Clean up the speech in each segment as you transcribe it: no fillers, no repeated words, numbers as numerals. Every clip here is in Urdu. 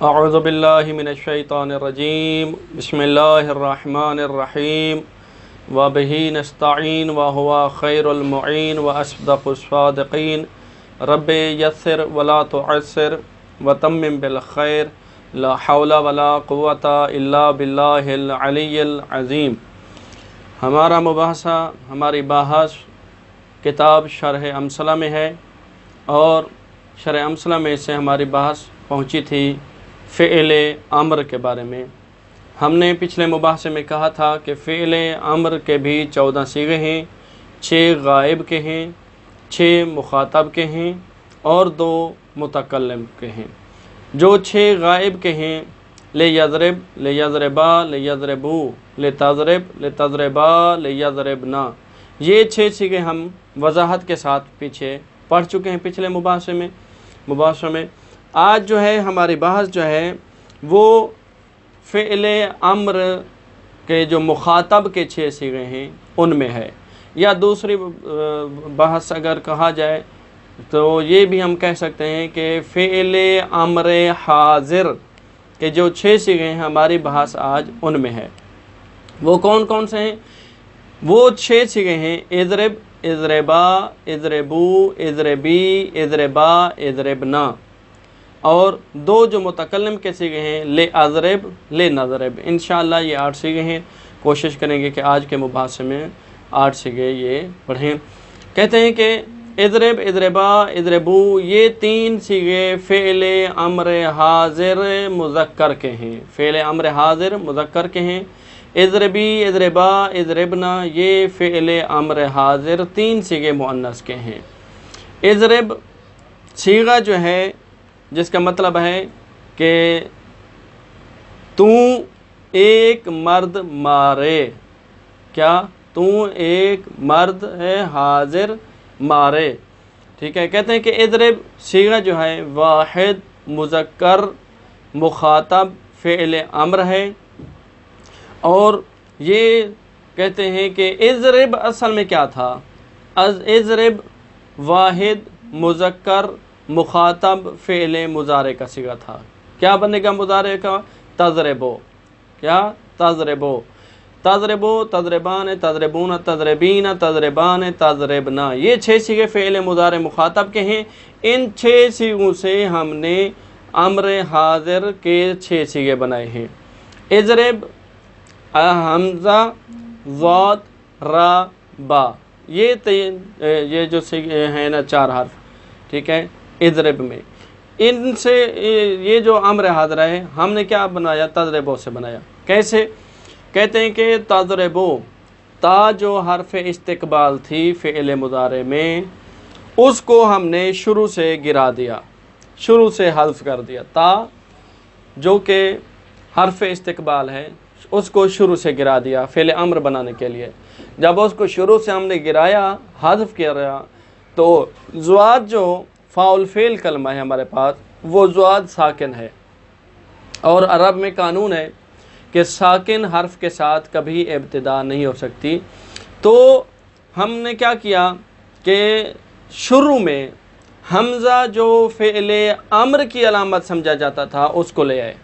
اعوذ باللہ من الشیطان الرجیم بسم اللہ الرحمن الرحیم وبہ نستعین وہو خیر المعین واصدق الصادقین رب یسر ولا تعسر وتمم بالخیر لا حول ولا قوة الا باللہ العلی العظیم۔ ہمارا مباحثہ، ہماری بحث کتاب شرح امثلہ میں ہے، اور شرح امثلہ میں سے ہماری بحث پہنچی تھی فعل امر کے بارے میں۔ ہم نے پچھلے مباحثے میں کہا تھا کہ فعل امر کے بھی 14 صیغے ہیں، 6 غائب کے ہیں، 6 مخاطب کے ہیں اور 2 متکلم کے ہیں۔ جو 6 غائب کے ہیں، لیضرب، لیضربا، لیضربو، لتضرب، لتضربا، لیضربنا، یہ 6 صیغے ہم وضاحت کے ساتھ پیچھے پڑھ چکے ہیں پچھلے مباحثے میں۔ آج جو ہے ہماری بحث جو ہے وہ فعل امر کے جو مخاطب کے 6 صیغے ہیں ان میں ہے، یا دوسری بحث اگر کہا جائے تو یہ بھی ہم کہہ سکتے ہیں کہ فعل امر حاضر کے جو 6 صیغے ہیں ہماری بحث آج ان میں ہے۔ وہ کون کون سے ہیں؟ وہ 6 صیغے ہیں: اضرب، اضربا، اضربو، اضربی، اضربا، اضربنا، اور 2 جو متکلم کے صیغے ہیں: لے اضرب، لے نضرب۔ انشاءاللہ یہ 8 صیغے ہیں، کوشش کریں گے کہ آج کے مباحثے میں 8 صیغے یہ پڑھیں۔ کہتے ہیں کہ اضرب، اضربا، اضربو، یہ 3 صیغے فعل امر حاضر مذکر کے ہیں، فعل امر حاضر مذکر کے ہیں۔ اضربی، اضربا، اضربنا، یہ فعل امر حاضر 3 صیغے مؤنث کے ہیں۔ اضرب صیغہ جو ہے جس کا مطلب ہے کہ تو ایک مرد مارے، کیا؟ تو ایک مرد ہے حاضر مارے، ٹھیک ہے۔ کہتے ہیں کہ اضرب صیغہ جو ہے واحد مذکر مخاطب فعل امر ہے، اور یہ کہتے ہیں کہ اضرب اصل میں کیا تھا؟ اضرب واحد مذکر مخاطب فعل مضارع کا صیغہ تھا۔ کیا بنے گا مضارع کا؟ تضربو، کیا؟ تضربو، تضربو، تضربان، تضربون، تضربین، تضربان، تضربنا، یہ 6 صیغے فعل مضارع مخاطب کے ہیں۔ ان 6 صیغوں سے ہم نے امر حاضر کے 6 صیغے بنائے ہیں: اضرب، حمزہ، ضاد، را، با، یہ جو صیغے ہیں نا 4 حرف، ٹھیک ہے، اضرب میں۔ ان سے یہ جو امر حاضر ہے ہم نے کیا بنایا؟ تضربو سے بنایا۔ کیسے؟ کہتے ہیں کہ تضربو، تا جو حرف استقبال تھی فعل مضارع میں، اس کو ہم نے شروع سے گرا دیا، شروع سے حذف کر دیا۔ تا جو کہ حرف استقبال ہے اس کو شروع سے گرا دیا فعل امر بنانے کے لیے۔ جب اس کو شروع سے ہم نے گرایا، حذف کیا، تو زواد جو فاعل فعل کلمہ ہے ہمارے پاس، وہ زواد ساکن ہے، اور عرب میں قانون ہے کہ ساکن حرف کے ساتھ کبھی ابتدا نہیں ہو سکتی۔ تو ہم نے کیا کیا کہ شروع میں حمزہ جو فعل امر کی علامت سمجھا جاتا تھا اس کو لے آئے۔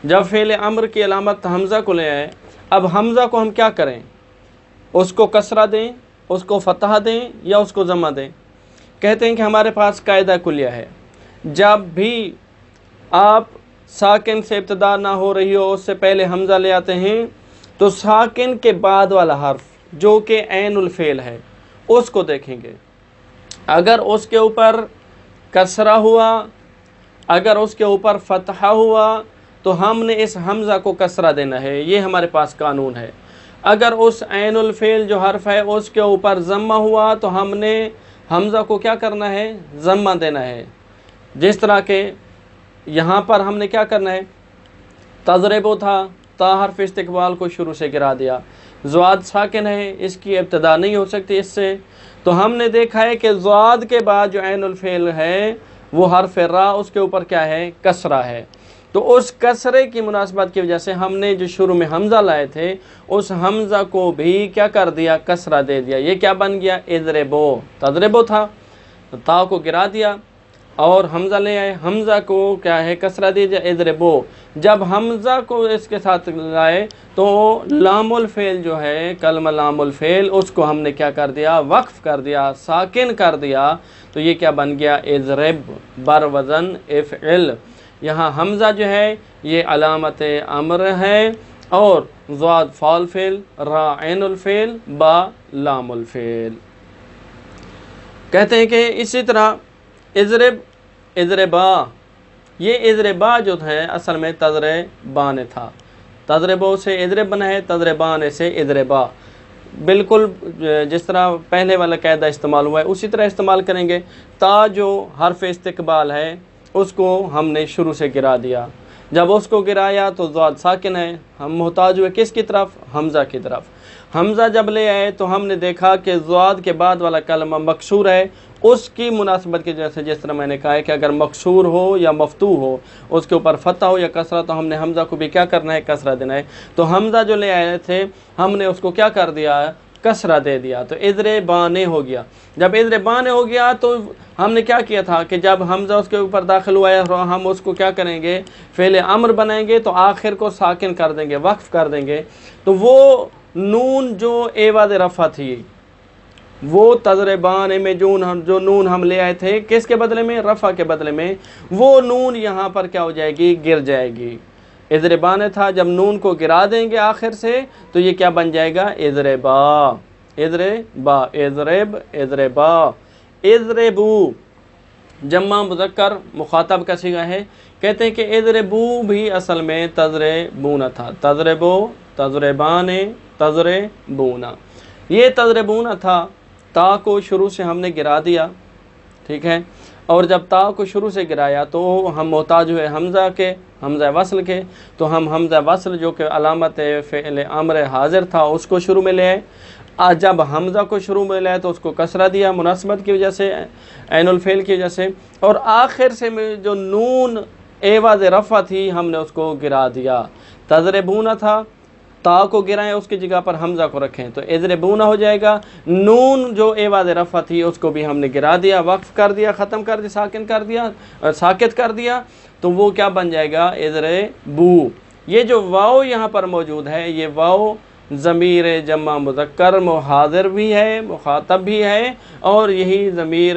جب فعل امر کی علامت حمزہ کو لے آئے، اب حمزہ کو ہم کیا کریں؟ اس کو کسرہ دیں، اس کو فتحہ دیں، یا اس کو ضمہ دیں؟ کہتے ہیں کہ ہمارے پاس قاعدہ کلیہ ہے، جب بھی آپ ساکن سے ابتدا نہ ہو رہی ہو اس سے پہلے حمزہ لے آتے ہیں، تو ساکن کے بعد والا حرف جو کہ عین الفعل ہے اس کو دیکھیں گے۔ اگر اس کے اوپر کسرہ ہوا، اگر اس کے اوپر فتحہ ہوا، تو ہم نے اس حمزہ کو کسرہ دینا ہے، یہ ہمارے پاس قانون ہے۔ اگر اس عین الفعل جو حرف ہے اس کے اوپر ضمہ ہوا تو ہم نے حمزہ کو کیا کرنا ہے؟ ضمہ دینا ہے۔ جس طرح کہ یہاں پر ہم نے کیا کرنا ہے؟ تضربو تھا، تا حرف استقبال کو شروع سے گرا دیا، زواد ساکن ہے، اس کی ابتدا نہیں ہو سکتی اس سے، تو ہم نے دیکھا ہے کہ زواد کے بعد جو عین الفعل ہے وہ حرف را، اس کے اوپر کیا ہے؟ کسرہ ہے۔ تو اس کسرے کی مناسبت کی وجہ سے ہم نے جو شروع میں حمزہ لائے تھے اس حمزہ کو بھی کیا کر دیا؟ کسرہ دے دیا۔ یہ کیا بن گیا؟ اضربو، تضربو تھا، تا کو گرا دیا، اور حمزہ لے آئے، حمزہ کو کیا ہے کسرہ دیجئے اضربو، جب حمزہ کو اس کے ساتھ لائے تو لام الفعل جو ہے کلمہ لام الفعل اس کو ہم نے کیا کر دیا، وقف کر دیا، ساکن کر دیا، تو یہ کیا بن گیا، اضرب بر وزن افعل۔ یہاں حمزہ جو ہے یہ علامت امر ہے، اور ضاد فعل فعل، را عین الفعل، با لام الفعل۔ کہتے ہیں کہ اسی طرح اضرب اضربا، یہ اضربا جو ہے اصل میں تضربان تھا، تضربو سے اضرب بنا ہے، تضربان سے اضربا، بالکل جس طرح پہلے والا قاعدہ استعمال ہوا ہے اسی طرح استعمال کریں گے۔ تا جو حرف استقبال ہے اس کو ہم نے شروع سے گرا دیا، جب اس کو گرایا تو ضاد ساکن ہے، ہم محتاج ہوئے کس کی طرف، حمزہ کی طرف۔ حمزہ جب لے آئے تو ہم نے دیکھا کہ ضاد کے بعد والا کلمہ مکسور ہے، اس کی مناسبت کی وجہ سے جس طرح میں نے کہا ہے کہ اگر مکسور ہو یا مفتوح ہو، اس کے اوپر فتح ہو یا کسرہ، تو ہم نے حمزہ کو بھی کیا کرنا ہے، کسرہ دینا ہے۔ تو حمزہ جو لے آئے تھے ہم نے اس کو کیا کر دیا، کسرہ دے دیا، تو اضربانے ہو گیا۔ جب اضربانے ہو گیا تو ہم نے کیا کیا تھا کہ جب حمزہ اس کے اوپر داخل ہوا ہے ہم اس کو کیا کریں گے، فعل امر بنائیں گے، تو آخر کو ساکن کر دیں گے، وقف کر دیں گے۔ تو وہ نون جو ایواز رفع تھی، وہ تضربان میں جو نون ہم لے آئے تھے کس کے بدلے میں، رفع کے بدلے میں، وہ نون یہاں پر کیا ہو جائے گی، گر جائے گی۔ اضربان تھا، جب نون کو گرا دیں گے آخر سے تو یہ کیا بن جائے گا، اضربا اضربا اضرب اضربا اضربو، جمع مذکر مخاطب کا صیغہ ہے۔ کہتے ہیں کہ اضربو بھی اصل میں تضربون تھا، تضربو تضربان تضربون، یہ تضربون تھا، تا کو شروع سے ہم نے گرا دیا، ٹھیک ہے، اور جب تا کو شروع سے گرایا تو ہم محتاج ہوئے حمزہ کے، حمزہ وصل کے، تو ہم حمزہ وصل جو کہ علامت فعل امر حاضر تھا اس کو شروع میں لے آئے۔ جب حمزہ کو شروع میں لے آئے تو اس کو کسرہ دیا مناسبت کی وجہ سے، عین الفعل کی وجہ سے، اور آخر سے جو نون ایواز رفع تھی ہم نے اس کو گرا دیا۔ تضربون تھا، تا کو گرائیں اس کی جگہ پر حمزہ کو رکھیں تو اضربون ہو جائے گا۔ نون جو ایواز رفع تھی اس کو بھی ہم نے گرا دیا، وقف کر دیا، ختم کر دیا، ساکن کر دیا، ساکت کر دیا، تو وہ کیا بن جائے گا، اضربو۔ یہ جو واو یہاں پر موجود ہے، یہ واو ضمیر جمع مذکر حاضر بھی ہے، مخاطب بھی ہے، اور یہی ضمیر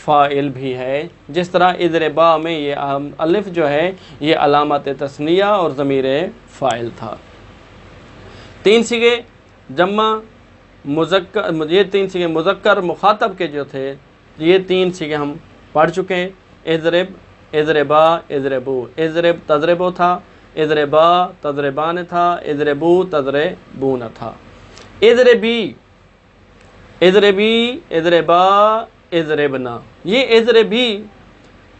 فاعل بھی ہے۔ جس طرح اضربا میں یہ الف جو ہے یہ علامت تثنیہ اور ضمیر فاعل تھا۔ تین صیغے جمع مذکر، یہ تین صیغے مذکر مخاطب کے جو تھے، یہ تین صیغے ہم پڑھ چکے ہیں۔ اضرب اضربا اضربو، اضرب تضربو تھا، اضربا تضربان تھا، اضربو تضربون تھا۔ اضربی اضربی اضربا اضربنا، یہ اضربی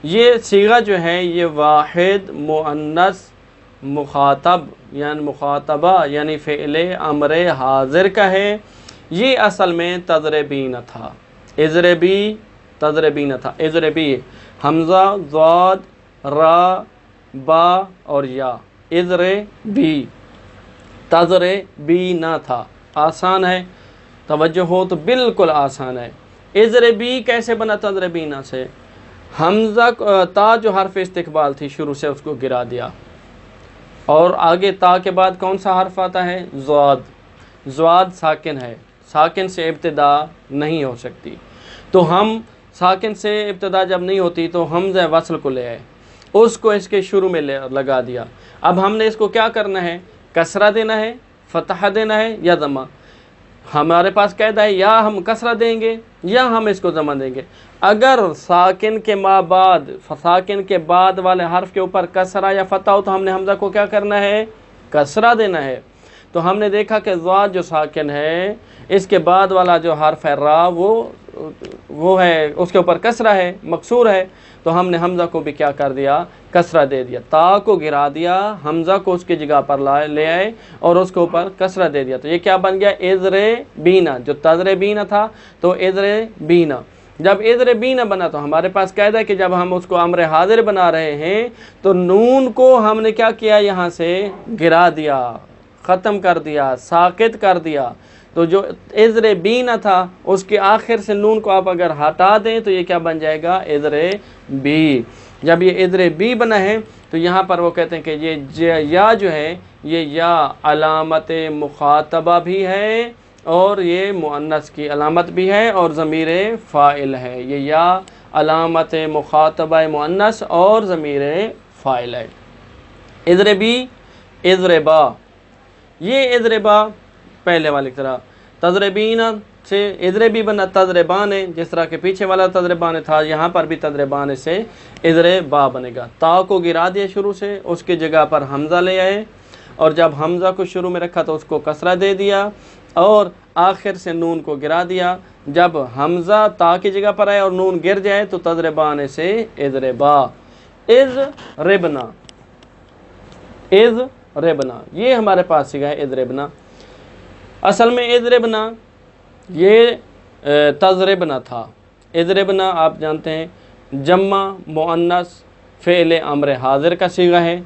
یہ صیغہ جو ہے یہ واحد مؤنث مخاطب یعنی مخاطبہ یعنی فعل امر حاضر کا ہے۔ یہ اصل میں تضربین تھا، اضربی تضربین تھا، اضربی حمزہ ضاد را با اور یا، اضربی تضربین تھا۔ آسان ہے، توجہ ہو تو بالکل آسان ہے۔ اضربی کیسے بنا تضربین سے، حمزہ تا جو حرف استقبال تھی شروع سے اس کو گرا دیا، اور آگے تا کے بعد کون سا حرف آتا ہے، ضاد، ضاد ساکن ہے، ساکن سے ابتدا نہیں ہو سکتی، تو ہم ساکن سے ابتدا جب نہیں ہوتی تو حمزہ وصل کو لے آئے، اس کو اس کے شروع میں لگا دیا۔ اب ہم نے اس کو کیا کرنا ہے، کسرہ دینا ہے، فتح دینا ہے یا ضمہ۔ ہمارے پاس قاعدہ ہے یا ہم کسرہ دیں گے یا ہم اس کو ضمہ دیں گے۔ اگر ساکن کے ساکن کے بعد والے حرف کے اوپر کسرہ یا فتح ہو تو ہم نے حمزہ کو کیا کرنا ہے، کسرہ دینا ہے۔ تو ہم نے دیکھا کہ ضاد جو ساکن ہے اس کے بعد والا جو حرف ہے را وہ ہے اس کے اوپر کسرہ ہے، مکسور ہے، تو ہم نے حمزہ کو بھی کیا کر دیا، کسرہ دے دیا، تا کو گرا دیا، حمزہ کو اس کی جگہ پر لے آئے اور اس کے اوپر کسرہ دے دیا، تو یہ کیا بن گیا، اضربینا، جو تضربینا تھا تو اضربینا۔ جب اضربینا بنا تو ہمارے پاس قاعدہ ہے کہ جب ہم اس کو امر حاضر بنا رہے ہیں تو نون کو ہم نے کیا کیا، یہاں سے گرا دیا، ختم کر دیا، ساکت کر دیا، تو جو اضربین تھا اس کے آخر سے نون کو آپ اگر ہٹا دیں تو یہ کیا بن جائے گا؟ اضربی۔ جب یہ اضربی بنا ہے تو یہاں پر وہ کہتے ہیں کہ یہ یا جو ہے یہ یا علامت مخاطبہ بھی ہے اور یہ مؤنث کی علامت بھی ہے اور ضمیر فاعل ہے۔ یہ یا علامت مخاطبہ مؤنث اور ضمیر فاعل ہے۔ اضربی، اضربا، یہ اضربا پہلے والی طرح، تضربین سے اضربی بنا تضربان، جس طرح کہ پیچھے والا تضربان تھا یہاں پر بھی تضربان سے اضربا بنے گا۔ تا کو گرا دیا شروع سے، اس کی جگہ پر حمزہ لے آئے، اور جب حمزہ کو شروع میں رکھا تو اس کو کسرہ دے دیا، اور آخر سے نون کو گرا دیا۔ جب حمزہ تا کی جگہ پر آئے اور نون گر جائے تو تضربان سے اضربا۔ اضربنا، اضربنا، یہ ہمارے پاس صیغہ ہے اضربنا۔ اصل میں اضربنا یہ تضربنا تھا۔ اضربنا آپ جانتے ہیں جمع مؤنث فعل امر حاضر کا صیغہ ہے،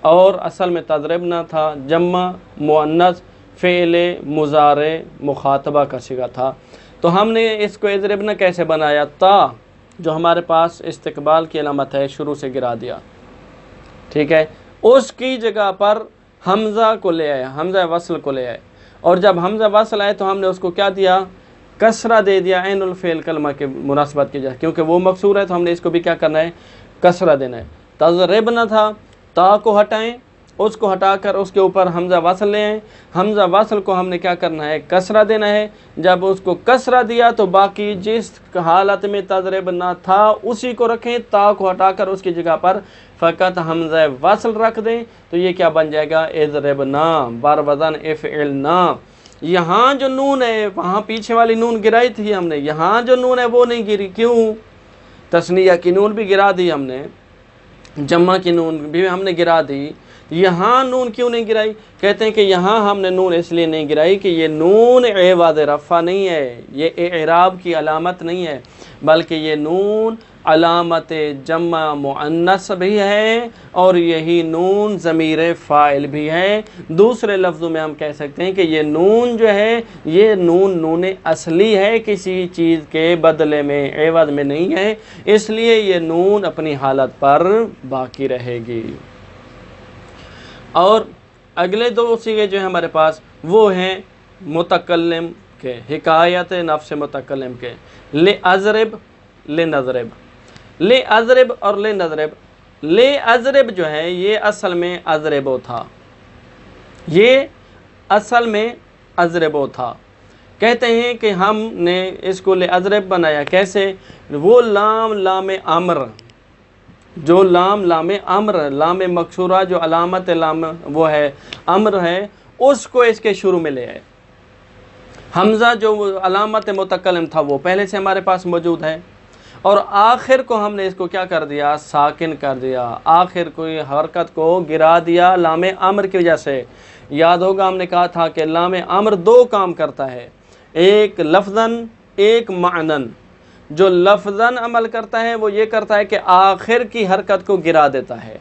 اور اصل میں تضربنا تھا جمع مؤنث فعل مضارع مخاطبہ کا صیغہ تھا۔ تو ہم نے اس کو اضربنا کیسے بنایا؟ تا جو ہمارے پاس استقبال کی علامت ہے شروع سے گرا دیا، ٹھیک ہے، اس کی جگہ پر حمزہ کو لے آئے، حمزہ وصل کو لے آئے، اور جب حمزہ وصل آئے تو ہم نے اس کو کیا دیا؟ کسرہ دے دیا عین الفعل کلمہ کے مناسبت کی جگہ، کیونکہ وہ مکسور ہے تو ہم نے اس کو بھی کیا کرنا ہے؟ کسرہ دینا ہے۔ تضربنا تھا، تا کو ہٹائیں، اس کو ہٹا کر اس کے اوپر حمزہ وصل لے آئیں، حمزہ وصل کو ہم نے کیا کرنا ہے؟ کسرہ دینا ہے۔ جب اس کو کسرہ دیا تو باقی جس حالت میں تضربنا تھا اسی کو رکھیں، تا کو ہٹا کر اس کی جگہ پر فقط حمزہ وصل رکھ دیں تو یہ کیا بن جائے گا؟ اضربنا بر وزن افعلنا۔ یہاں جو نون ہے وہاں پیچھے والی نون گرائی تھی ہم نے، یہاں جو نون ہے وہ نہیں گری، کیوں؟ تثنیہ کی نون بھی گرا دی ہم نے، جمع کی نون بھی ہم نے گرا دی، یہاں نون کیوں نہیں گرائی؟ کہتے ہیں کہ یہاں ہم نے نون اس لیے نہیں گرائی کہ یہ نون عوض رفع نہیں ہے، یہ اعراب کی علامت نہیں ہے، بلکہ یہ نون علامت جمع مؤنث بھی ہے اور یہی نون ضمیر فاعل بھی ہے۔ دوسرے لفظوں میں ہم کہہ سکتے ہیں کہ یہ نون جو ہے یہ نون اصلی ہے، کسی چیز کے بدلے میں عوض میں نہیں ہے، اس لیے یہ نون اپنی حالت پر باقی رہے گی۔ اور اگلے دو صیغے جو ہیں ہمارے پاس وہ ہیں متکلم کے، حکایت نفس متکلم کے، لِأَضْرِبْ لِنَضْرِبْ۔ لِأَضْرِبْ اور لِنَضْرِبْ، لِأَضْرِبْ جو ہے یہ اصل میں اضربو تھا، یہ اصل میں اضربو تھا۔ کہتے ہیں کہ ہم نے اس کو لِأَضْرِبْ بنایا کیسے؟ وہ لام امر، جو لام امر، لام مکسورہ جو علامت لام وہ ہے امر ہے، اس کو اس کے شروع میں لے آئے۔ حمزہ جو علامت متکلم تھا وہ پہلے سے ہمارے پاس موجود ہے، اور آخر کو ہم نے اس کو کیا کر دیا؟ ساکن کر دیا، آخر کوئی حرکت کو گرا دیا لام امر کی وجہ سے۔ یاد ہوگا ہم نے کہا تھا کہ لام امر دو کام کرتا ہے، ایک لفظاً ایک معنن۔ جو لفظاً عمل کرتا ہے وہ یہ کرتا ہے کہ آخر کی حرکت کو گرا دیتا ہے۔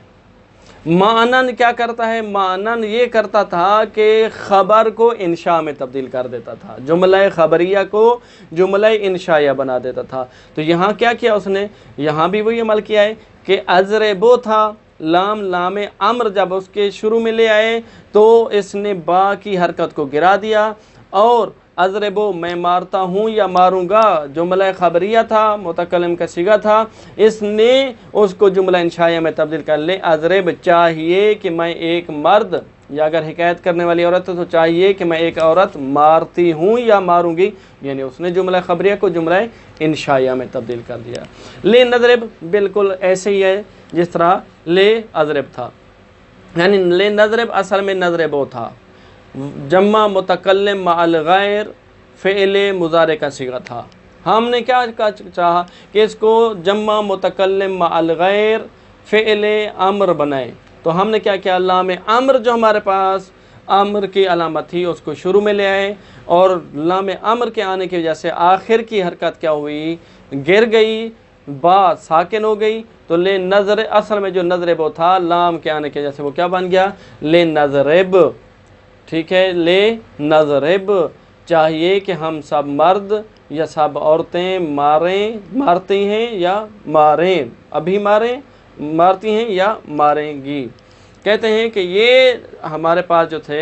معنن کیا کرتا ہے؟ معنن یہ کرتا تھا کہ خبر کو انشاء میں تبدیل کر دیتا تھا، جملہ خبریہ کو جملہ انشائیہ بنا دیتا تھا۔ تو یہاں کیا کیا اس نے؟ یہاں بھی وہی عمل کیا ہے کہ اضربو تھا، لام امر جب اس کے شروع میں لے آئے تو اس نے با کی حرکت کو گرا دیا، اور اضربو میں مارتا ہوں یا ماروں گا جملہ خبریہ تھا، متکلم کا صیغہ تھا، اس نے اس کو جملہ انشائیہ میں تبدیل کر لے۔ اضرب چاہیے کہ میں ایک مرد، یا اگر حکایت کرنے والی عورت ہے تو چاہیے کہ میں ایک عورت مارتی ہوں یا ماروں گی، یعنی اس نے جملہ خبریہ کو جملہ انشائیہ میں تبدیل کر دیا۔ لے نضرب بالکل ایسے ہی ہے جس طرح لے اضرب تھا، یعنی لے نضرب اصل میں نضربو تھا، جمع متکلم مع الغیر فعل مضارع کا صیغہ تھا۔ ہم نے کیا چاہا کہ اس کو جمع متکلم مع الغیر فعل امر بنائے، تو ہم نے کیا کیا؟ لام امر جو ہمارے پاس امر کی علامت تھی اس کو شروع میں لے آئے، اور لام امر کے آنے کی وجہ سے آخر کی حرکت کیا ہوئی؟ گر گئی، با ساکن ہو گئی، تو لے نظر اصل میں جو نظرب تھا لام کے آنے کی وجہ سے وہ کیا بن گیا؟ لے نظرب، ٹھیک ہے، لے نضرب چاہیے کہ ہم سب مرد یا سب عورتیں مارتی ہیں یا ماریں، ابھی مارتی ہیں یا ماریں گی۔ کہتے ہیں کہ یہ ہمارے پاس جو تھے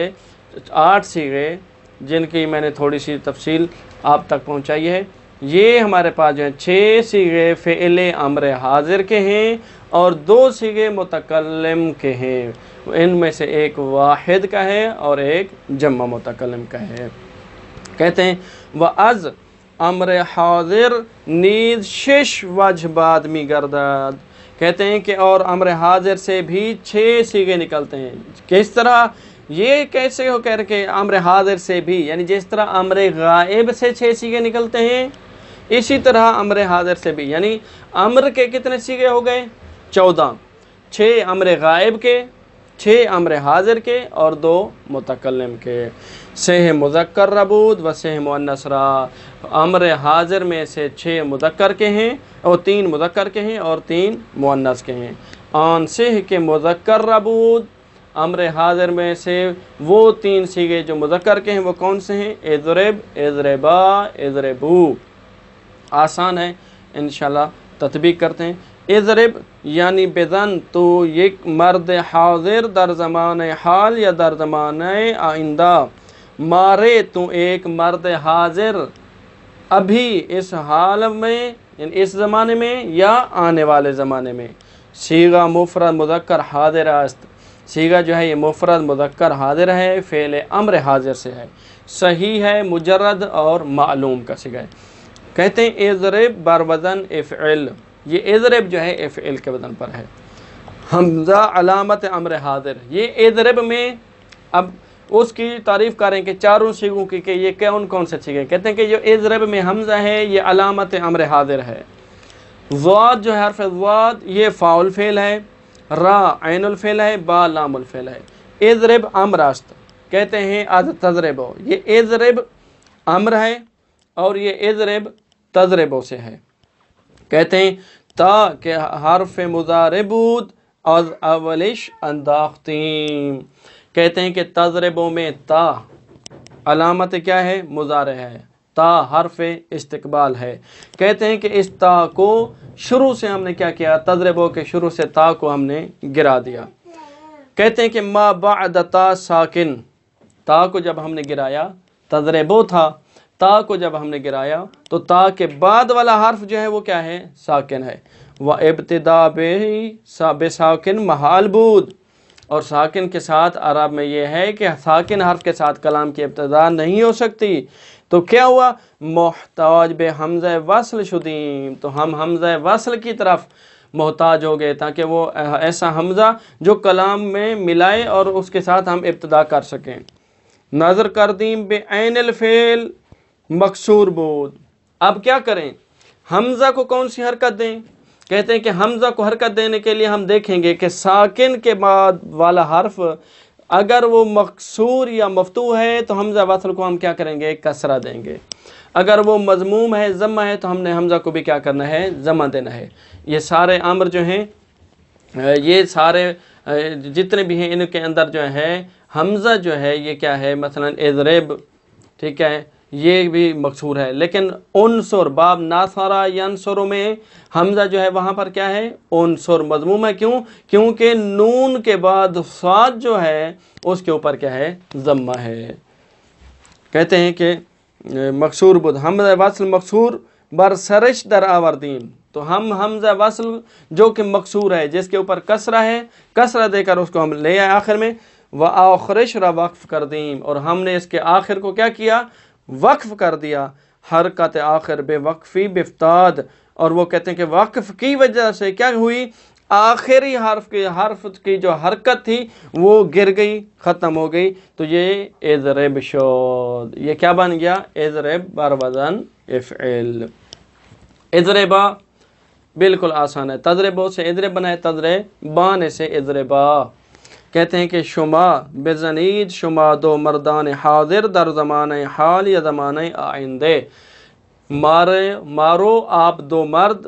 8 صیغے، جن کی میں نے تھوڑی سی تفصیل آپ تک پہنچائی ہے، یہ ہمارے پاس جو ہیں 6 صیغے فعل امر حاضر کے ہیں اور 2 صیغے متکلم کے ہیں، ان میں سے ایک واحد کا ہے اور ایک جمع متکلم کا ہے۔ کہتے ہیں وَأَز امر حاضر نیز 6 وجہ بعد می گردد، کہتے ہیں کہ اور امر حاضر سے بھی 6 صیغے نکلتے ہیں۔ کس طرح؟ یہ کیسے ہو کہہ رہے کہ امر حاضر سے بھی، یعنی جس طرح امر غائب سے 6 صیغے نکلتے ہیں، اسی طرح امر حاضر سے بھی، یعنی امر کے کتنے صیغے ہو گئے؟ 14، 6 امر غائب کے، 6 امر حاضر کے اور 2 متکلم کے۔ صحیح مذکر ربود و صحیح مؤنث را، امر حاضر میں سے 6 مذکر کے ہیں اور 3 مذکر کے ہیں اور 3 مؤنث کے ہیں۔ آن صحیح کے مذکر ربود، امر حاضر میں سے وہ 3 صیغے جو مذکر کے ہیں وہ کون سے ہیں؟ اضرب، اضربا، اضربو۔ آسان ہے، انشاءاللہ تطبیق کرتے ہیں۔ اضرب یعنی بزن تو یک مرد حاضر در زمان حال یا در زمان آئندہ، مارے تو ایک مرد حاضر ابھی اس حال میں، یعنی اس زمانے میں یا آنے والے زمانے میں۔ صیغہ مفرد مذکر حاضر است، صیغہ جو ہے یہ مفرد مذکر حاضر ہے، فعل امر حاضر سے ہے، صحیح ہے، مجرد اور معلوم کا صیغہ ہے۔ کہتے ہیں اضرب بر وزن افعل، یہ اضرب جو ہے افعل کے وزن پر ہے۔ حمزہ علامت امر حاضر، یہ اضرب میں اب اس کی تعریف کریں کہ چاروں صیغوں کی کہ یہ کون سے صیغے، کہتے ہیں کہ جو اضرب میں حمزہ ہے یہ علامت امر حاضر ہے۔ ضاد جو ہے حرف ضاد یہ فاعل فعل ہے، را عین الفعل ہے، با لام الفعل ہے۔ اضرب امر است، کہتے ہیں از تضربو، یہ اضرب امر ہے اور یہ اضرب تضربو سے ہے۔ کہتے ہیں تا کہ حرف مضارع بود از اولش انداختیم، کہتے ہیں کہ تضربو میں تا علامت کیا ہے؟ مضارع ہے، تا حرف استقبال ہے۔ کہتے ہیں کہ اس تا کو شروع سے ہم نے کیا کیا؟ تضربو کے شروع سے تا کو ہم نے گرا دیا۔ کہتے ہیں کہ ما بعد تا ساکن، تا کو جب ہم نے گرایا، تضربو تھا، تا کو جب ہم نے گرایا تو تا کے بعد والا حرف جو ہے وہ کیا ہے؟ ساکن ہے۔ وَابْتِدَا بِهِ بِسَاکِن محال بود، اور ساکن کے ساتھ عرب میں یہ ہے کہ ساکن حرف کے ساتھ کلام کی ابتدا نہیں ہو سکتی، تو کیا ہوا؟ محتاج بے حمزہ وصل شدیم، تو ہم حمزہ وصل کی طرف محتاج ہو گئے تاکہ وہ ایسا حمزہ جو کلام میں ملائے اور اس کے ساتھ ہم ابتدا کر سکیں۔ نظر کردیم بے عین الفعل مکسور بود، اب کیا کریں؟ حمزہ کو کون سی حرکت دیں؟ کہتے ہیں کہ حمزہ کو حرکت دینے کے لیے ہم دیکھیں گے کہ ساکن کے بعد والا حرف اگر وہ مکسور یا مفتوح ہے تو حمزہ وصل کو ہم کیا کریں گے؟ کسرہ دیں گے۔ اگر وہ مضموم ہے، ضمہ ہے، تو ہم نے حمزہ کو بھی کیا کرنا ہے؟ ضمہ دینا ہے۔ یہ سارے امر جو ہیں، یہ سارے جتنے بھی ہیں، ان کے اندر جو ہے حمزہ جو ہے یہ کیا ہے؟ مثلا اضرب، ٹھیک ہے، یہ بھی مکسور ہے، لیکن انصر باب ناصرہ ینصر میں حمزہ جو ہے وہاں پر کیا ہے؟ انصر مضموم ہے۔ کیوں؟ کیونکہ نون کے بعد صاد جو ہے اس کے اوپر کیا ہے؟ ضمہ ہے۔ کہتے ہیں کہ مکسور بود حمزہ وصل مکسور بر سرش در آوردیم، تو ہم حمزہ وصل جو کہ مکسور ہے، جس کے اوپر کسرہ ہے، کسرہ دے کر اس کو ہم لے آئے آخر میں، وآخرش را وقف کردیم، اور ہم نے اس کے آخر کو کیا کیا؟ وقف کر دیا۔ حرکت آخر بے وقفی بفتاد، اور وہ کہتے ہیں کہ وقف کی وجہ سے کیا ہوئی؟ آخری حرف کی جو حرکت تھی وہ گر گئی، ختم ہو گئی، تو یہ اضرب شد، یہ کیا بن گیا؟ اضرب بر وزن افعل۔ اضربا بالکل آسان ہے، تضربو سے اضرب بنا ہے، تضربان سے اضربا۔ کہتے ہیں کہ شما بزنید شما دو مردان حاضر در زمانہ حال یا زمانہ آئندے، مارو آپ 2 مرد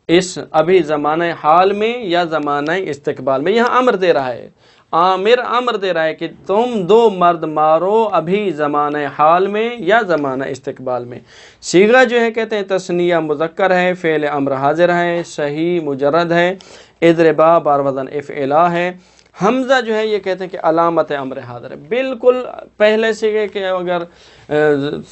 اس ابھی زمانہ حال میں یا زمانہ استقبال میں. یہاں امر دے رہا ہے، عامر امر دے رہا ہے کہ تم دو مرد مارو ابھی زمانہ حال میں یا زمانہ استقبال میں. صیغہ جو ہے کہتے ہیں تثنیہ مذکر ہے، فعل امر حاضر ہے، صحیح مجرد ہے، اضربا بار وزن افعلا ہے. حمزہ جو ہے یہ کہتے ہیں کہ علامت امر حاضر ہے. بالکل پہلے سیغے کہ اگر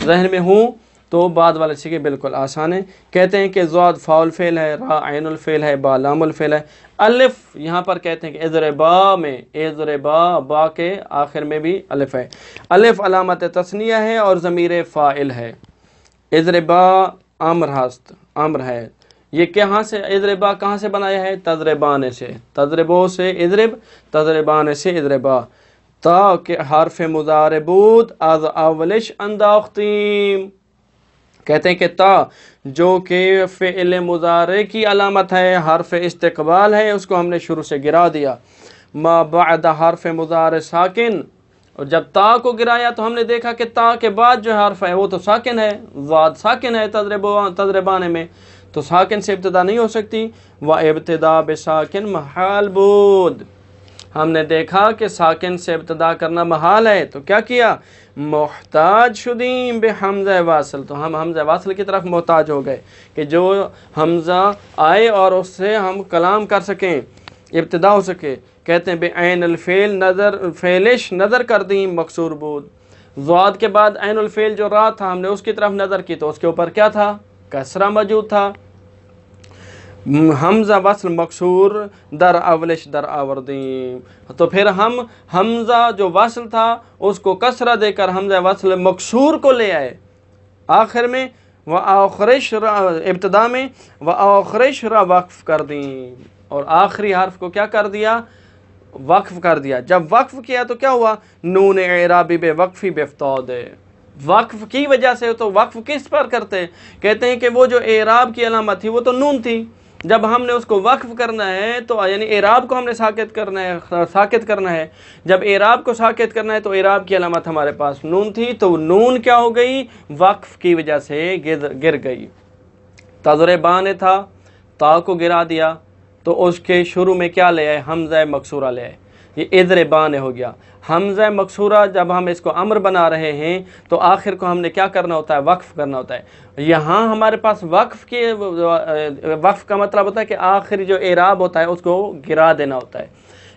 ذہن میں ہوں تو بعد والے سیغے بالکل آسان ہیں. کہتے ہیں کہ ضاد فاعل فعل ہے، را عین الفعل ہے، با لام الفعل ہے. الف یہاں پر کہتے ہیں کہ اضربا میں، اضربا با کے آخر میں بھی الف ہے. الف علامت تثنیہ ہے اور ضمیر فاعل ہے. اضربا امر ہست، امر ہے. یہ کہاں سے اضربا کہاں سے بنایا ہے؟ تضربان سے، تضربو سے اضرب، تضربان سے اضربا. تا کہ حرف مضارع بود از اولش انداختیم. کہتے ہیں کہ تا جو کہ فعل مضارع کی علامت ہے، حرف استقبال ہے، اس کو ہم نے شروع سے گرا دیا. ما بعد حرف مضارع ساکن، اور جب تا کو گرایا تو ہم نے دیکھا کہ تا کے بعد جو حرف ہے وہ تو ساکن ہے، ضاد ساکن ہے تضربانے میں، تو ساکن سے ابتدا نہیں ہو سکتی. و ابتدا بساکن محال بود، ہم نے دیکھا کہ ساکن سے ابتدا کرنا محال ہے، تو کیا کیا؟ محتاج شدیم بے حمزہ واصل، تو ہم حمزہ واصل کی طرف محتاج ہو گئے کہ جو حمزہ آئے اور اس سے ہم کلام کر سکیں، ابتدا ہو سکے. کہتے ہیں بے عین الفعل نظر فعلش نظر کر دیم مکسور بود. ضاد کے بعد عین الفعل جو را تھا ہم نے اس کی طرف نظر کی تو اس کے اوپر کیا تھا؟ کسرہ موجود تھا. حمزہ وصل مکسور در اولش در آوردیم، تو پھر ہم حمزہ جو وصل تھا اس کو کسرہ دے کر حمزہ وصل مکسور کو لے آئے آخر میں. و آخرش را ابتدا میں، و آخرش را وقف کر دیں، اور آخری حرف کو کیا کر دیا؟ وقف کر دیا. جب وقف کیا تو کیا ہوا؟ نون اعرابی بے وقفی بفتاد. وقف کی وجہ سے، تو وقف کس پر کرتے؟ کہتے ہیں کہ وہ جو اعراب کی علامت تھی وہ تو نون تھی، جب ہم نے اس کو وقف کرنا ہے تو یعنی اعراب کو ہم نے ساکت کرنا ہے. جب اعراب کو ساکت کرنا ہے تو اعراب کی علامت ہمارے پاس نون تھی، تو نون کیا ہو گئی؟ وقف کی وجہ سے گر گئی. تضربان تھا، تا کو گرا دیا تو اس کے شروع میں کیا لے آئے؟ حمزہ مکسورہ لے آئے. یہ اضربان ہو گیا. حمزہ مکسورہ جب ہم اس کو امر بنا رہے ہیں تو آخر کو ہم نے کیا کرنا ہوتا ہے؟ وقف کرنا ہوتا ہے. یہاں ہمارے پاس وقف کا مطلب ہوتا ہے کہ آخر جو اعراب ہوتا ہے اس کو گرا دینا ہوتا ہے.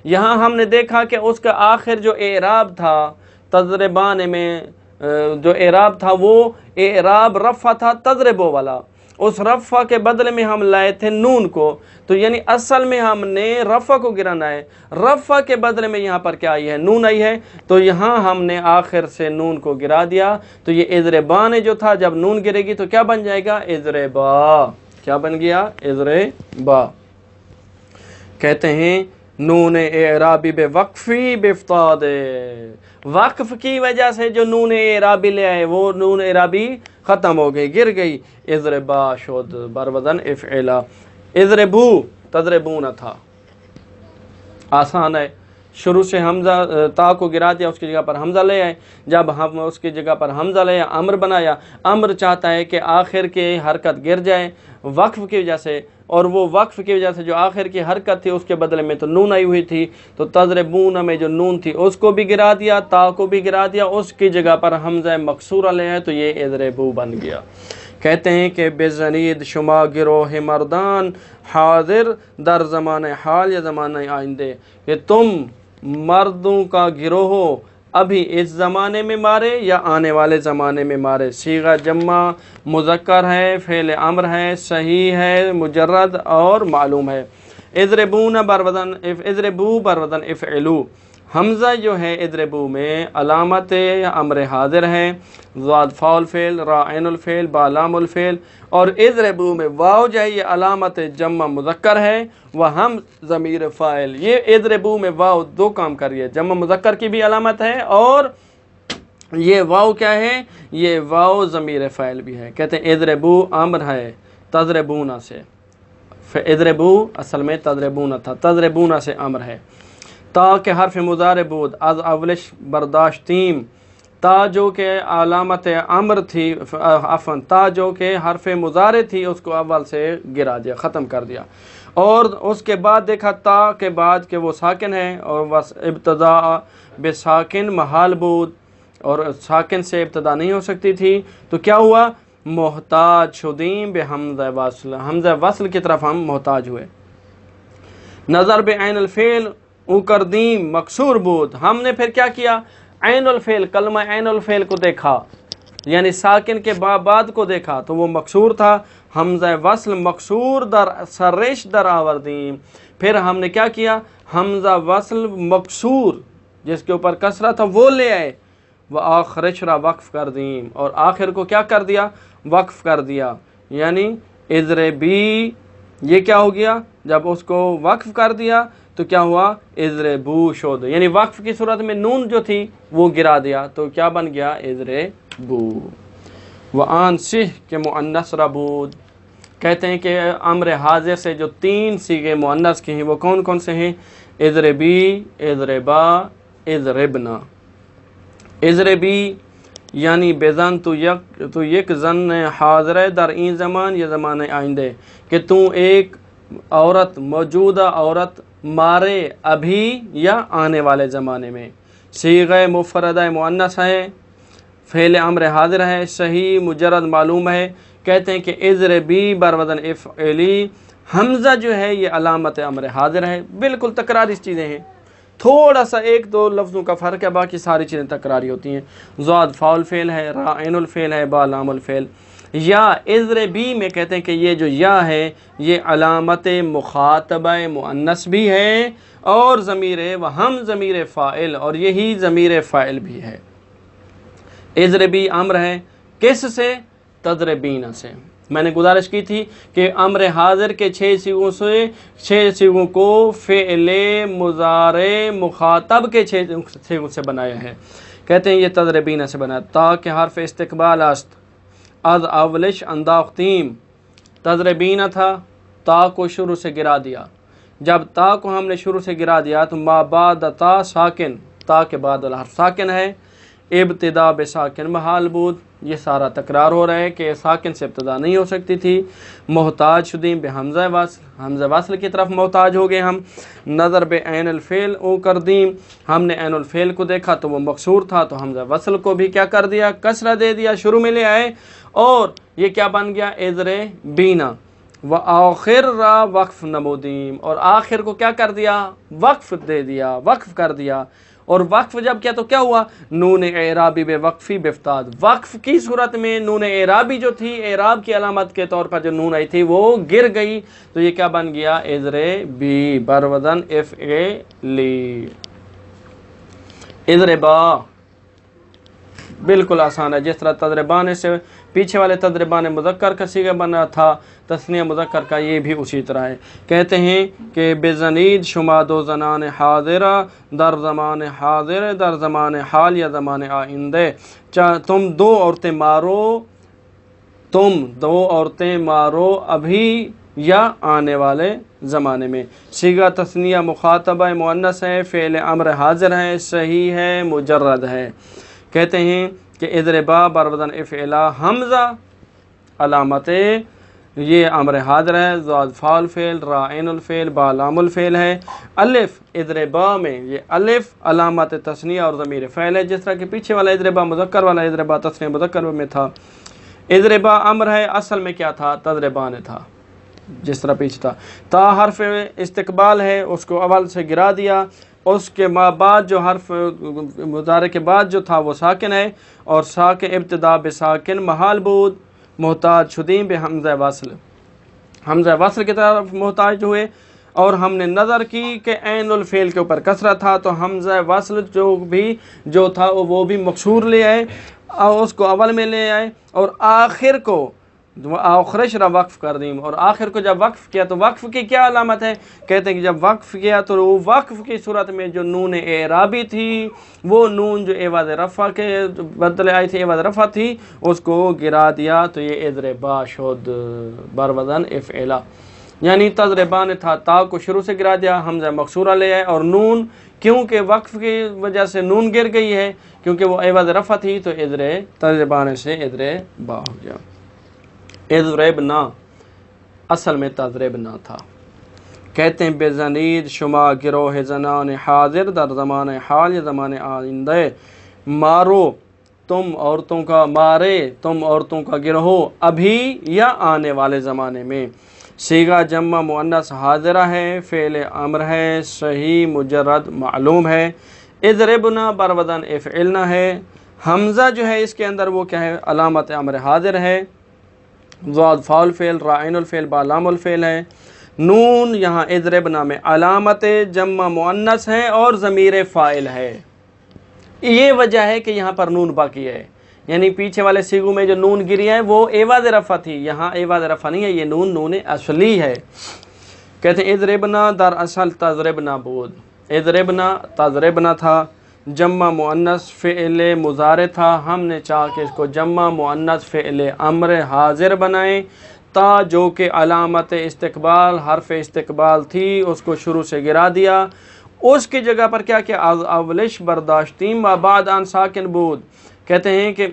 یہاں ہم نے دیکھا کہ اس کا آخر جو اعراب تھا تضربان میں، جو اعراب تھا وہ اعراب رفع تھا تضربو والا. اس رفع کے بدلے میں ہم لائے تھے نون کو، تو یعنی اصل میں ہم نے رفع کو گرانا ہے. رفع کے بدلے میں یہاں پر کیا آئی ہے؟ نون آئی ہے، تو یہاں ہم نے آخر سے نون کو گرا دیا. تو یہ اضربان جو تھا جب نون گرے گی تو کیا بن جائے گا؟ اضربا. کیا بن گیا؟ اضربا. کہتے ہیں نون اعرابی بے وقفی بفتاد، وقف کی وجہ سے جو نون اعرابی لے آئے وہ نون اعرابی ختم ہو گئی، گر گئی. اضربا شد بر وزن افعلا. اضربو تضربون تھا، آسان ہے. شروع سے حمزہ تا کو گرا دیا، اس کی جگہ پر حمزہ لے آئے. جب ہم اس کی جگہ پر حمزہ لے آئے، امر بنایا. امر چاہتا ہے کہ آخر کی حرکت گر جائے وقف کی وجہ سے، اور وہ وقف کی وجہ سے جو آخر کی حرکت تھی اس کے بدلے میں تو نون آئی ہوئی تھی، تو تضربون میں جو نون تھی اس کو بھی گرا دیا، تا کو بھی گرا دیا، اس کی جگہ پر حمزہ مکسورہ لے آئے، تو یہ اضربو بن گیا. کہتے ہیں کہ بزنید شما گروہ مردان حاضر در زمانہ حال یا زمانہ آئندے، کہ تم مردوں کا گروہ ہو ابھی اس زمانے میں مارے یا آنے والے زمانے میں مارے. صیغہ جمع مذکر ہے، فعل امر ہے، صحیح ہے، مجرد اور معلوم ہے. اضربون اضربو بر وزن افعلو. حمزہ جو ہے اضربو میں علامت امر حاضر ہے، ضاد فاعل فعل، را عین الفعل، با لام الفعل. اور اضربو میں واو جو ہے یہ علامت جمع مذکر ہے، وہم ضمیر فاعل. یہ اضربو میں واو دو کام کر رہی ہے، جمع مذکر کی بھی علامت ہے اور یہ واو کیا ہے؟ یہ واو ضمیر فاعل بھی ہے. کہتے ہیں اضربو امر ہے تضربون سے، اضربو اصل میں تضربون تھا، تضربون سے امر ہے. تا کہ حرف مضارع بود از اولش برداشتیم، تا جو کہ علامت امر تھی، عفواً تا جو کہ حرف مضارع تھی، اس کو اول سے گرا دیا، ختم کر دیا۔ اور اس کے بعد دیکھا تا کے بعد کہ وہ ساکن ہے، اور بس ابتدا بساکن محال بود، اور ساکن سے ابتدا نہیں ہو سکتی تھی، تو کیا ہوا؟ محتاج شدیم بے حمزہ وصل، حمزہ وصل کی طرف ہم محتاج ہوئے۔ نظر بے عین الفعل او کردیم مکسور بود، ہم نے پھر کیا کیا؟ عین الفعل، کلمہ عین الفعل کو دیکھا، یعنی ساکن کے بعد کو دیکھا تو وہ مکسور تھا، حمزہ وصل مکسور در سرش در آوردیم، پھر ہم نے کیا کیا؟ حمزہ وصل مکسور جس کے اوپر کسرہ تھا وہ لے آئے، وہ آخرش را وقف کر دیم، اور آخر کو کیا کر دیا؟ وقف کر دیا، یعنی اضربی، یہ کیا ہو گیا؟ جب اس کو وقف کر دیا تو کیا ہوا؟ اضربو شد، یعنی وقف کی صورت میں نون جو تھی وہ گرا دیا، تو کیا بن گیا؟ اضربو۔ وآن سہ کے مؤنث ربود، کہتے ہیں کہ امر حاضر سے جو 3 صیغے مؤنث کے ہیں وہ کون کون سے ہیں؟ اضربی، اضربا، اضربنا۔ اضربی یعنی بزن تو یک زن حاضر در این زمان، یہ زمان آئندے، کہ تو ایک عورت، موجودہ عورت مارے ابھی یا آنے والے زمانے میں۔ صیغہ مفردہ مؤنث ہے، فعل امر حاضر ہے، صحیح مجرد معلوم ہے۔ کہتے ہیں کہ اضربی بر وزن افعلی، حمزہ جو ہے یہ علامت امر حاضر ہے، بالکل تکراری چیزیں ہیں، تھوڑا سا 1-2 لفظوں کا فرق ہے، باقی ساری چیزیں تکراری ہوتی ہیں۔ ضاد فاعل فعل ہے، را عین الفعل ہے، با لام الفعل۔ یا اضربی میں کہتے ہیں کہ یہ جو یا ہے یہ علامت مخاطبہ مؤنث بھی ہے، اور ضمیر وہم ضمیر فاعل، اور یہی ضمیر فاعل بھی ہے۔ اضربی امر ہے کس سے؟ تضربین سے۔ میں نے گزارش کی تھی کہ امر حاضر کے 6 صیغوں سے 6 صیغوں کو فعل مضارع مخاطب کے 6 صیغوں سے بنایا ہے، کہتے ہیں یہ تضربین سے بنا۔ تا کہ حرف استقبال است، از اولش انداختیم، تضربین تھا، تا کو شروع سے گرا دیا، جب تا کو ہم نے شروع سے گرا دیا تو ما بعد تا ساکن، تا کے بعد والا حرف ساکن ہے، ابتدا بساکن محال بود، یہ سارا تکرار ہو رہا ہے کہ ساکن سے ابتدا نہیں ہو سکتی تھی۔ محتاج شدیم بے حمزہ وصل، حمزہ وصل کی طرف محتاج ہو گئے ہم۔ نظر بے عین الفعل او کردیم، ہم نے عین الفعل کو دیکھا تو وہ مکسور تھا، تو حمزہ وصل کو بھی کیا کر دیا؟ کسرہ دے دیا، شروع میں لے آئے، اور یہ کیا بن گیا؟ اضربینا۔ وآخر را وقف نمودیم، اور آخر کو کیا کر دیا؟ وقف دے دیا، وقف کر دیا، اور وقف جب کیا تو کیا ہوا؟ نون اعرابی بے وقفی بفتاد، وقف کی صورت میں نون اعرابی جو تھی، اعراب کی علامت کے طور پر جو نون آئی تھی وہ گر گئی، تو یہ کیا بن گیا؟ اضربی بر وزن افعلی۔ اضربا بالکل آسان ہے، جس طرح تضربان سے پیچھے والے تضربان مذکر کا صیغہ بنا تھا، تثنیہ مذکر کا یہ بھی اسی طرح ہے۔ کہتے ہیں کہ بزنید شما 2 زنان حاضرہ در زمان حاضر در زمان حال یا زمان آئندہ، تم 2 عورتیں مارو، تم 2 عورتیں مارو ابھی یا آنے والے زمانے میں۔ صیغہ تثنیہ مخاطبہ مؤنث ہے، فعل امر حاضر ہے، صحیح ہے، مجرد ہے۔ کہتے ہیں کہ اضربا بر وزن افعلا، حمزہ علامت یہ امر حاضر ہے، ضاد فاعل فعل، را عین الفعل، با لام الفعل ہے۔ الف اضربا میں یہ الف علامت تثنیہ اور ضمیر فعل ہے، جس طرح کہ پیچھے والا اضربا مذکر والا اضربا تثنیہ مذکر میں تھا۔ اضربا امر ہے، اصل میں کیا تھا؟ تضربان تھا، جس طرح پیچھے تھا۔ تا حرف استقبال ہے، اس کو اول سے گرا دیا، اس کے بعد جو حرف مضارع کے بعد جو تھا وہ ساکن ہے، اور ساکن ابتدا بساکن محال بود، محتاج شدیم بے حمزہ وصل، حمزہ وصل کی طرف محتاج ہوئے، اور ہم نے نظر کی کہ عین الفعل کے اوپر کسرہ تھا، تو حمزہ وصل جو تھا وہ بھی مکسور لے آئے، اور اس کو اول میں لے آئے، اور آخر کو آخرش را وقف کر دیم، اور آخر کو جب وقف کیا تو وقف کی کیا علامت ہے؟ کہتے ہیں کہ جب وقف کیا تو وہ وقف کی صورت میں جو نون اعرابی تھی، وہ نون جو عوض رفع کے بدلے آئی تھی، عوض رفع تھی، اس کو گرا دیا، تو یہ اضربا شد بر وزن افعلا، یعنی تضربان تھا، تا کو شروع سے گرا دیا، حمزہ مکسورہ لے آئے، اور نون کیونکہ وقف کی وجہ سے نون گر گئی ہے، کیونکہ وہ عوض رفع تھی تو ادھر تضربانے سے ادھر با ہو گیا۔ اضربنا اصل میں تضربنا تھا۔ کہتے ہیں بے زنید شما گروہ زنان حاضر در زمان حال یا زمان آئندہ، مارو تم عورتوں کا، مارے تم عورتوں کا گروہ ابھی یا آنے والے زمانے میں۔ صیغہ جمع مؤنث حاضرہ ہے، فعل امر ہے، صحیح مجرد معلوم ہے۔ اضربنا بروزن افعلنا ہے، حمزہ جو ہے اس کے اندر وہ کیا ہے، علامت امر حاضر ہے، ضاد فاعل فعل، را عین الفعل، با لام الفعل ہے، نون یہاں اضربنا میں علامت جمع مؤنث ہے اور ضمیر فاعل ہے۔ یہ وجہ ہے کہ یہاں پر نون باقی ہے، یعنی پیچھے والے سیغوں میں جو نون گری ہے وہ عوض رفع تھی، یہاں عوض رفع نہیں ہے، یہ نون اصلی ہے۔ کہتے ہیں اضربنا در اصل تضربنا بود، اضربنا تضربنا تھا، جمع مؤنث فعل مضارع تھا، ہم نے چاہا کہ اس کو جمع مؤنث فعل امر حاضر بنائیں، تا جو کہ علامت استقبال حرف استقبال تھی اس کو شروع سے گرا دیا، اس کی جگہ پر کیا کیا، اولش برداشتیم و بعد ان ساکن بود، کہتے ہیں کہ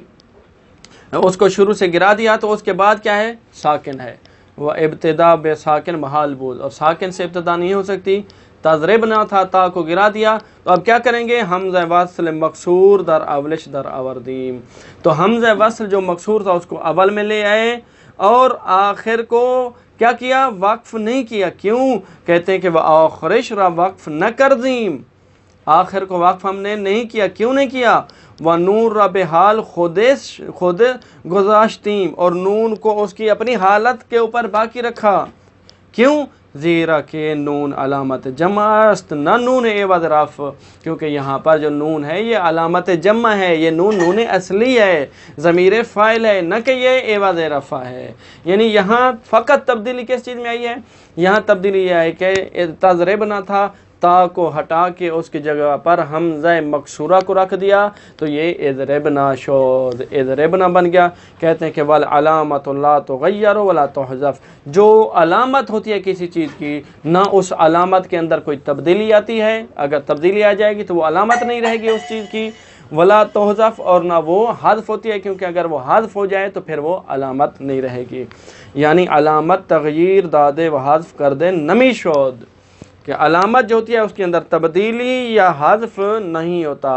اس کو شروع سے گرا دیا تو اس کے بعد کیا ہے، ساکن ہے، وہ ابتدا بے ساکن محال بود، اور ساکن سے ابتدا نہیں ہو سکتی۔ تضربنا تھا، تا کو گرا دیا، تو اب کیا کریں گے، حمزہ وصل مکسور در اولش در آوردیم، تو حمزہ وصل جو مکسور تھا اس کو اول میں لے آئے اور آخر کو کیا کیا، وقف نہیں کیا، کیوں، کہتے ہیں کہ وہ آخرش را وقف نہ کر دیم، آخر کو وقف ہم نے نہیں کیا، کیوں نہیں کیا، وہ نور را بحال خود گذاشتیم، اور نون کو اس کی اپنی حالت کے اوپر باقی رکھا، کیوں، زیرا کہ نون علامت جمع است نہ نون عوض رفع، کیونکہ یہاں پر جو نون ہے یہ علامت جمع ہے، یہ نون اصلی ہے، ضمیر فاعل ہے، نہ کہ یہ عوض رفع ہے۔ یعنی یہاں فقط تبدیلی کس چیز میں آئی ہے، یہاں تبدیلی یہ ہے کہ تضربنا تھا، تا کو ہٹا کے اس کی جگہ پر حمزہ مکسورہ کو رکھ دیا تو یہ اضربنا شد، اضربنا بن گیا۔ کہتے ہیں کہ والعلامۃ لا تغیر ولا تحذف، جو علامت ہوتی ہے کسی چیز کی نہ اس علامت کے اندر کوئی تبدیلی آتی ہے، اگر تبدیلی آ جائے گی تو وہ علامت نہیں رہے گی اس چیز کی، ولا تحذف، اور نہ وہ حذف ہوتی ہے، کیونکہ اگر وہ حذف ہو جائے تو پھر وہ علامت نہیں رہے گی، یعنی علامت تغییر دادے و حذف کر دے نمی شد، کہ علامت جو ہوتی ہے اس کے اندر تبدیلی یا حذف نہیں ہوتا،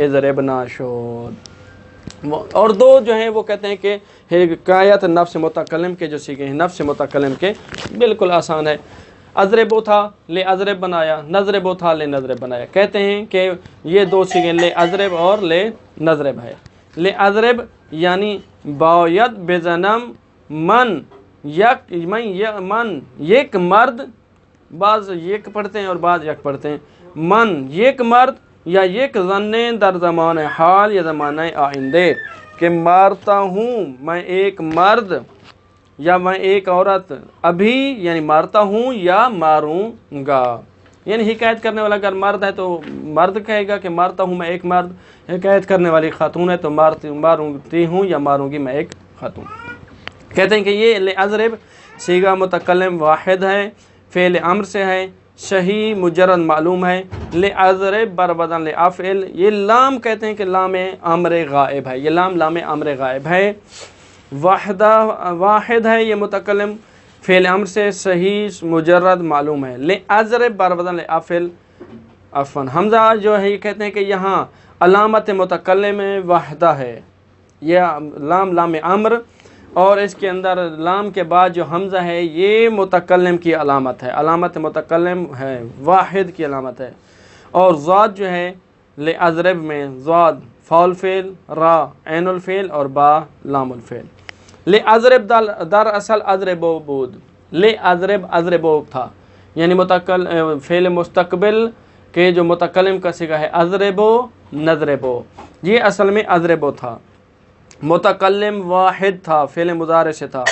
اضربنا شد۔ اور دو جو ہیں وہ کہتے ہیں کہ حکایت نفس متکلم کے جو سیغے ہیں نفس متکلم کے بالکل آسان ہے، اضربو تھا لے اضرب بنایا، نضربو تھا لے نضرب بنایا، کہتے ہیں کہ یہ دو سیغے لے اضرب اور لے نضرب ہے۔ لے اضرب یعنی باید بزنم من یک مرد، بعض یک پڑھتے ہیں اور بعض یک پڑھتے ہیں، من یک مرد یا یک زنے در زمان حال یا زمانہ آئندے، کہ مارتا ہوں میں ایک مرد یا میں ایک عورت، ابھی یعنی مارتا ہوں یا ماروں گا، یعنی حکایت کرنے والا اگر مرد ہے تو مرد کہے گا کہ مارتا ہوں میں ایک مرد، حکایت کرنے والی خاتون ہے تو مارتی ہوں یا ماروں گی میں ایک خاتون۔ کہتے ہیں کہ یہ لِأَضْرِب صیغہ متکلم واحد ہے، فعل امر سے ہے، صحیح مجرد معلوم ہے، لِأَضْرِب بربدن لِأَفْعِل، یہ لام کہتے ہیں کہ لام امر غائب ہے، یہ لام امر غائب ہے، واحد ہے یہ متکلم، فعل امر سے صحیح مجرد معلوم ہے، لِأَضْرِب بربدن لِأَفْعِل، عفواً حمزہ جو ہے یہ کہتے ہیں کہ یہاں علامت متکلم وحدہ ہے، یہ لام امر، اور اس کے اندر لام کے بعد جو حمزہ ہے یہ متکلم کی علامت ہے، علامت متکلم ہے، واحد کی علامت ہے، اور ضاد جو ہے لِأَضْرِب میں ضاد فاعل فعل، را عین الفعل اور با لام الفعل۔ لِأَضْرِب در اصل اضربو بود، لِأَضْرِب اضربو تھا، یعنی فعل مستقبل کے جو متکلم کا صیغہ ہے اضربو نضربو، یہ اصل میں اضربو تھا، متکلم واحد تھا، فعل مضارع سے تھا،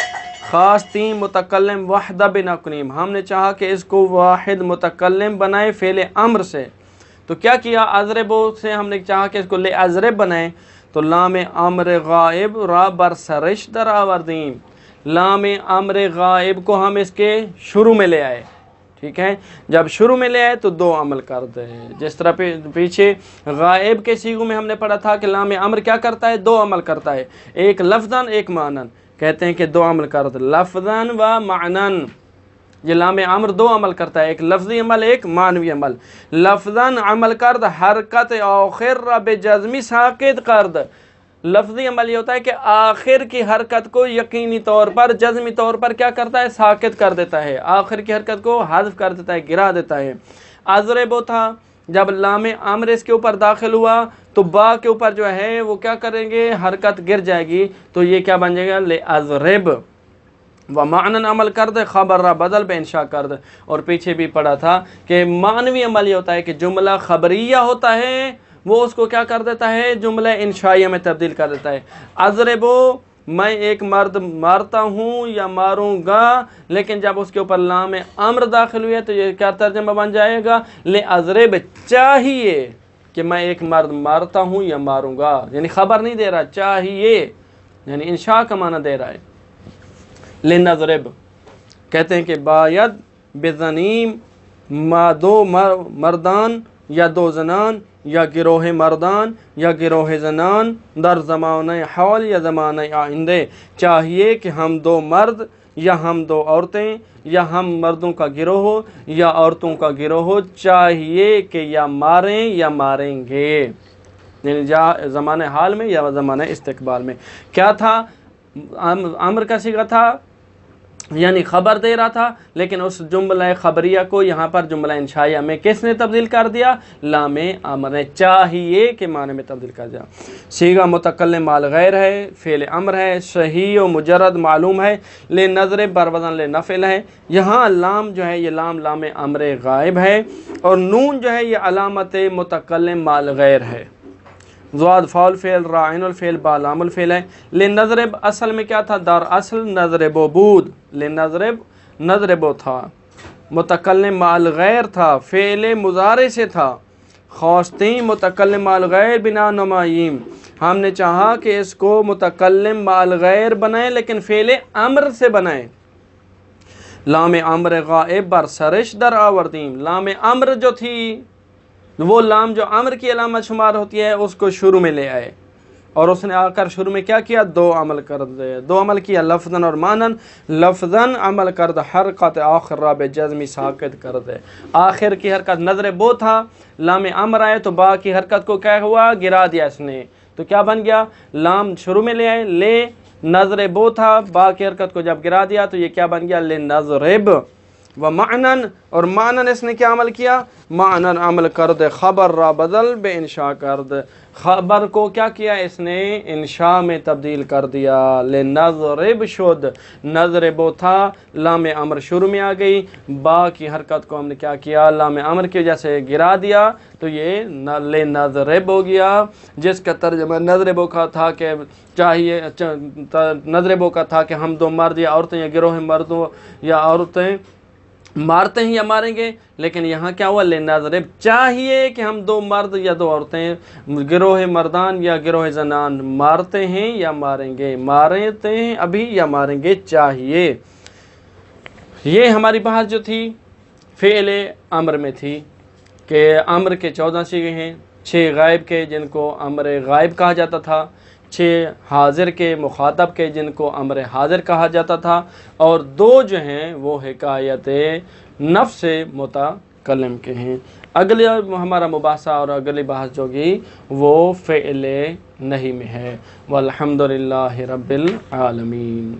خاص تین متکلم وحدہ بنا کنیم، ہم نے چاہا کہ اس کو واحد متکلم بنائے فعل امر سے، تو کیا کیا، اضربو سے ہم نے چاہا کہ اس کو لے اضرب بنائے، تو لام امر غائب را بر سرش در آوردیم، لام امر غائب کو ہم اس کے شروع میں لے آئے، ٹھیک ہے، جب شروع میں لے آئے تو دو عمل کرد ہے، جس طرح پیچھے غائب کے صیغوں میں ہم نے پڑھا تھا کہ لام امر کیا کرتا ہے، دو عمل کرتا ہے، ایک لفظاً ایک معنن، کہتے ہیں کہ دو عمل کرد لفظاً و معنن، یہ لام امر دو عمل کرتا ہے، ایک لفظی عمل ایک معنوی عمل۔ لفظاً عمل کرد حرکت آخر را بجزمی ساکت کرد، لفظی عمل یہ ہوتا ہے کہ آخر کی حرکت کو یقینی طور پر جزمی طور پر کیا کرتا ہے، ساکت کر دیتا ہے، آخر کی حرکت کو حذف کر دیتا ہے، گرا دیتا ہے۔ اضرب تھا، جب لام امر اس کے اوپر داخل ہوا تو با کے اوپر جو ہے وہ کیا کریں گے، حرکت گر جائے گی، تو یہ کیا بن جائے گا، لأضرب۔ و معنن عمل کرد خبر را بدل بے انشاء کرد، اور پیچھے بھی پڑھا تھا کہ معنوی عمل یہ ہوتا ہے کہ جملہ خبریہ ہوتا ہے وہ اس کو کیا کر دیتا ہے، جملہ انشائیہ میں تبدیل کر دیتا ہے۔ اضربو، میں ایک مرد مارتا ہوں یا ماروں گا، لیکن جب اس کے اوپر لام امر داخل ہوئے تو یہ کیا ترجمہ بن جائے گا، لأضرب، چاہیے کہ میں ایک مرد مارتا ہوں یا ماروں گا، یعنی خبر نہیں دے رہا، چاہیے، یعنی انشاء کا معنی دے رہا ہے۔ لنضرب، کہتے ہیں کہ باید بزنیم، ما دو مردان یا دو زنان یا گروہ مردان یا گروہ زنان در زمانہ حال یا زمانہ آئندہ، چاہیے کہ ہم دو مرد یا ہم دو عورتیں یا ہم مردوں کا گروہ یا عورتوں کا گروہ، چاہیے کہ یا ماریں یا ماریں گے، یعنی زمانہ حال میں یا زمانہ استقبال میں۔ کیا تھا، امر کا صیغہ تھا، یعنی خبر دے رہا تھا، لیکن اس جملہ خبریہ کو یہاں پر جملہ انشائیہ میں کس نے تبدیل کر دیا، لام امر نے، چاہیے کے معنی میں تبدیل کر دیا۔ صیغہ متکلم مال غیر ہے، فعل امر ہے، صحیح و مجرد معلوم ہے، لنضرب بروزن لنفعل ہے، یہاں لام جو ہے یہ لام امر غائب ہے، اور نون جو ہے یہ علامت متکلم مال غیر ہے۔ ضاد فاعل فعل، راعن الفعل، با لام الفعل ہے۔ لنضرب اصل میں کیا تھا، در اصل نضرب بود، لنضرب نضرب تھا، متکلم مال غیر تھا، فعل مضارع سے تھا، خواستیں متکلم مال غیر بنا نمائیم، ہم نے چاہا کہ اس کو متکلم مال غیر بنائیں لیکن فعل امر سے بنائیں۔ لام امر غائب بر سرش در آوردیم، لام امر جو تھی وہ لام جو امر کی علامت شمار ہوتی ہے اس کو شروع میں لے آئے، اور اس نے آ کر شروع میں کیا کیا، دو عمل کر دے، دو عمل کیا، لفظاً اور معنن۔ لفظاً عمل کرد حرکت آخر را بے جزمی ساکت کر دے، آخر کی حرکت نظر بو تھا، لام امر آئے تو با کی حرکت کو کیا ہوا، گرا دیا اس نے، تو کیا بن گیا، لام شروع میں لے آئے، لے نظر بو تھا، با کی حرکت کو جب گرا دیا تو یہ کیا بن گیا، لنضرب۔ و معنن، اور معنن اس نے کیا عمل کیا، معنن عمل کرد خبر را بدل بے انشاء کرد، خبر کو کیا کیا اس نے، انشاء میں تبدیل کر دیا، لنضرب شد، نضرب تھا، لام امر شروع میں آ گئی، با کی حرکت کو ہم نے کیا کیا، لام امر کی وجہ سے گرا دیا تو یہ لنضرب ہو گیا، جس کا ترجمہ نضرب کا تھا کہ چاہیے، نضرب کا تھا کہ ہم دو مرد یا عورتیں یا گروہ مردوں یا عورتیں مارتے ہیں یا ماریں گے، لیکن یہاں کیا ہوا، لنضرب، چاہیے کہ ہم دو مرد یا دو عورتیں، گروہ مردان یا گروہ زنان مارتے ہیں یا ماریں گے، مارتے ہیں ابھی یا ماریں گے، چاہیے۔ یہ ہماری بحث جو تھی فعل امر میں تھی کہ امر کے 14 صیغے ہیں، 6 غائب کے جن کو امر غائب کہا جاتا تھا، 6 حاضر کے مخاطب کے جن کو امر حاضر کہا جاتا تھا، اور 2 جو ہیں وہ حکایت نفس متکلم کے ہیں۔ اگلے ہمارا مباحثہ اور اگلی بحث جو گی وہ فعل نہی میں ہے۔ والحمدللہ رب العالمین۔